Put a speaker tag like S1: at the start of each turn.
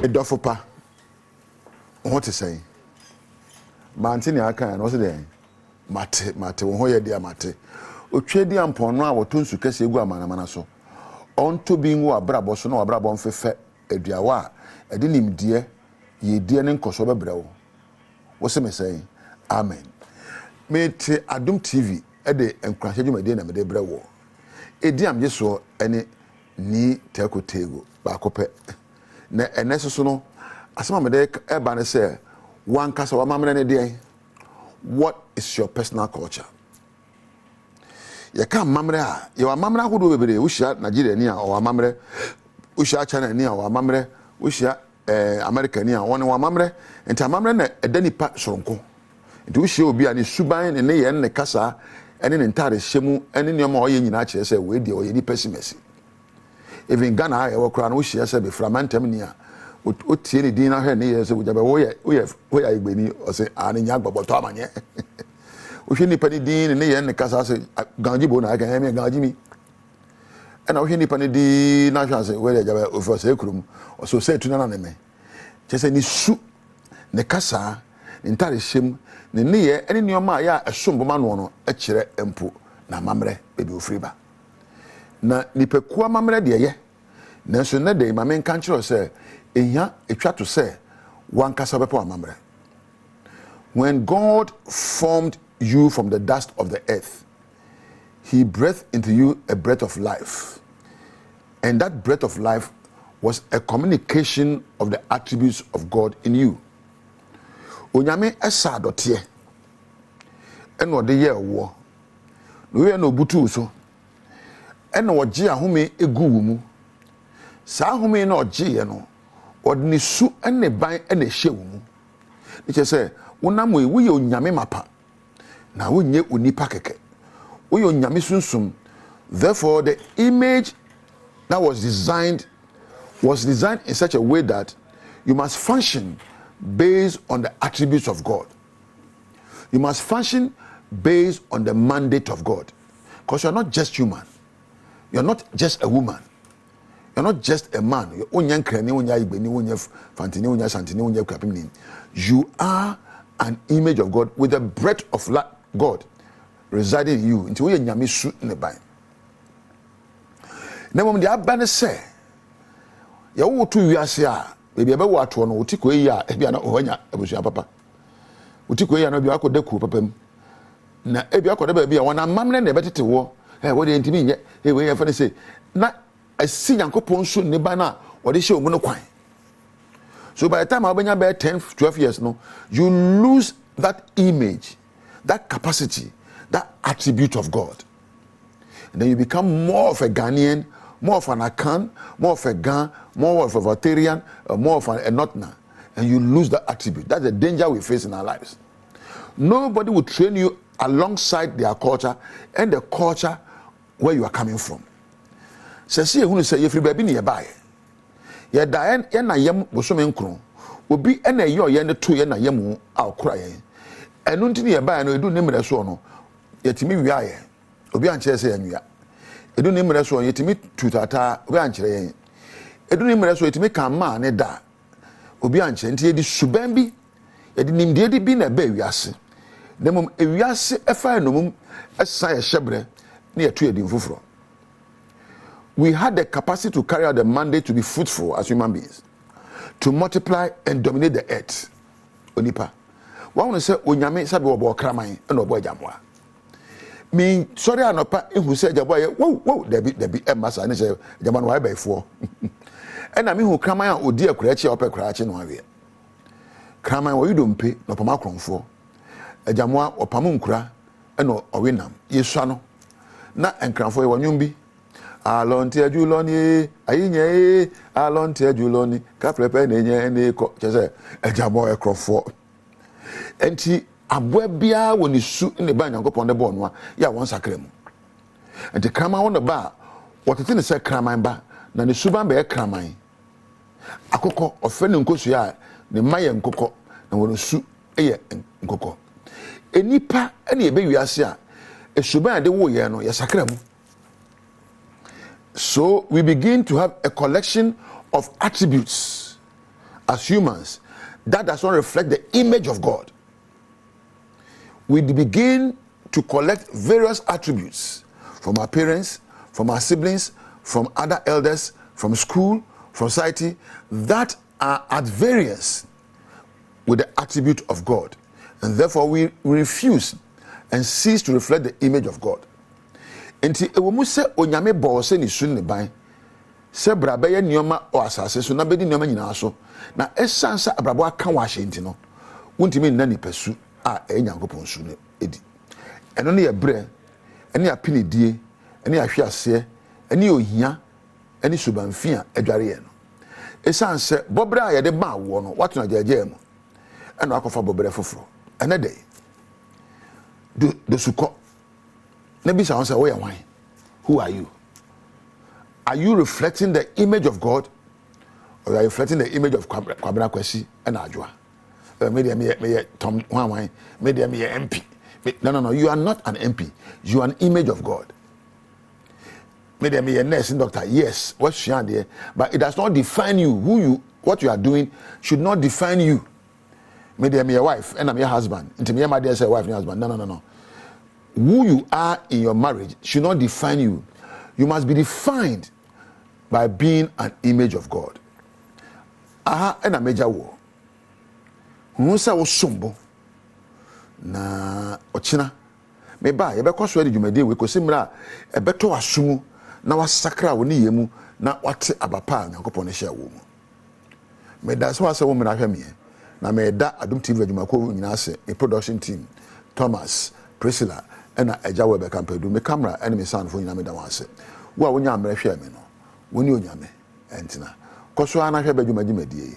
S1: Edofopa. What to say? Mantini aka no se den. Mate wo hoye dia mate. Otwe dia mpon no a wotonsu kase egu amana so. Onto bi nwo abrabo so no abrabo mfefe aduawa a ede nimdie ye die ne nkoso bebrɛ wo se me say amen. Me te Adom TV ede Nkuranhyɛ dwumade na me de brɛ wo. Edi am je so ene ni tekotego ba kopɛ. Na enese so no asema me de eba ne say wan kasa wa mamre ne de. What is your personal culture? You can't mamre you are mamre who do bebre wo hia Nigeria ni a o mamre wo hia China ni a o mamre wo hia America ni a won wa mamre enta mamre na edani pa soronko nti wo hia obi a ne suban ne ye ne kasa ene ne ntare hyemu ene ne ma o ye nyina kire se we de o ye ni pessimist even Ghana e wo kra na wo hia se be framantem ni a o tie ni din na hwe ne ye se wo jabe wo ye igbeni o se ani nya gbogbo amanye o hwe ni pani din ne ye ne kasa se ganji bo na aka me ganji mi ena o hwe ni pani din na hwe se we jabe o fo se kurum o so se tuna na me che se ni su ne kasa ne ntare hyem ne ye ene ne oma ya esombo ma no e kire empo na mamre be bi ofriba na nipaku mamre de ye na so ne de ma men kan kire se ehia etwa to say one kasa bepo amamre. When God formed you from the dust of the earth, he breathed into you a breath of life, and that breath of life was a communication of the attributes of God in you. Onyame esa dotie eno de ye wo no ye no butu so eno oje ahome egu wo mu sa ahome na oje ye no odni su ene ban ene hye wo mu niche se wonam wo ye onyame mapa na wonye onipa keke wo ye onyame sunsum. Therefore the image that was designed in such a way that you must function based on the attributes of God. You must function based on the mandate of God, because you're not just human, you're not just a woman, you're not just a man. You are an image of God with the breath of God residing in you. Until you nyame su in the bind. Na mom de abane say, ya wo to wiase a bebi ebe wo ato no utiko yi a ebi na ohanya abusua papa. Utiko yi na bi akoda ku papa mu. Na ebi akoda ba bi a wona mamne na ebetete wo. Wo de ntimi nye. We ya fa ne say na asi Nyankopon so ne ba na wo de hye omu no kwan. So by the time abanya be 10 12 years no, you lose that image, that capacity, that attribute of God. And then you become more of a Ghanaian, more of an Akan, more of a Gan, more of a Voltarian, more of a Notna, and you lose that attribute. That's the danger we face in our lives. Nobody will train you alongside their culture and the culture where you are coming from. So see who say if you be nearby, ye da ye na yem bosome nkron, obi na ye oye ne to ye na yem akora ye. Enu nti nearby no edu ne mre so no, yetimi wia ye. Obi anche se yanwia. Edu ne mre so yetimi tutata, obi anche ye. Edu ne mre so yetimi kan ma ne da. Obi anche nti ye di suban bi, ye di nimde di bi na ba wiase. Nemom ewiase efa no mum esa ye hyebre na ye to ye di mfufuro. We had the capacity to carry out the mandate to be fruitful as human beings, to multiply and dominate the earth. Onipa. One will say, Onyame sabi obo kraman and obo jamwa. Me sorry anopa who said jaboy, whoa, debi massa and say Jaman why by 4. And I mean who kraman o dear creature upper cratch in 1 year. Kraman or you don't pay no pamakron for a jamwa or pamunkra and or winam. Yes, no. Na and cram for your nyumbi. Alonte juloni ayinye alonte juloni ka prepe nenye ne ko chese ejabo ekrofo enti aboa bia woni su ne ba Nyankopon de bo no ya won sakra mu enti kraman won ba wotete ne se kraman ba na ne suban be kraman akoko ofe ne nkosu ya ne maye nkoko na won su eye nkoko enipa ene ebe wiase a esuban de wo ye no ya sakra mu. So we begin to have a collection of attributes as humans, that does not reflect the image of God. We begin to collect various attributes from our parents, from our siblings, from other elders, from school, from society, that are at variance with the attribute of God. And therefore we refuse and cease to reflect the image of God. Enti ewomu se onyame bo se ni sun ne ban se brabe ye nioma o asase so na bedi nioma nyina so na esansa abrabo aka wa hyenti no wontimi nna nipasu a enyankopon su ne edi eno ne ye bre ene apinidie ene ahwease ene ohia ene subanfia adware ye no esanse bobre a ye de ba wo no watuna jaje mu eno akofa bobre foforo ene de do suko maybe someone say, "Where am I? Who are you? Are you reflecting the image of God, or are you reflecting the image of Kwabena Kwesi and Ajwa? Maybe me Tom Wamai, maybe me MP. No. You are not an MP. You are an image of God. Maybe me a nursing doctor. Yes, what's there? But it does not define you. What you are doing should not define you. Maybe me a wife and I'm your husband. Into me, my dear, say wife and husband. No. Who you are in your marriage should not define you. You must be defined by being an image of God. Aha, and a major war. Musa was sumbo. Na ochina. Meba, yebe kwa swedi jumede we kosimra ebeto asumu na wasakra woni yemu na wate abapa nyankopon ne hia wo mu. Meda so asa wo mra hweme na meda Adom TV adwumako nyina ase a production team Thomas Priscilla ena eja we be kampedu me camera ene me sound fo nyina me da wase wo a wonya amra hwe me no woni onyame entina koso ana hwe badwuma gimedie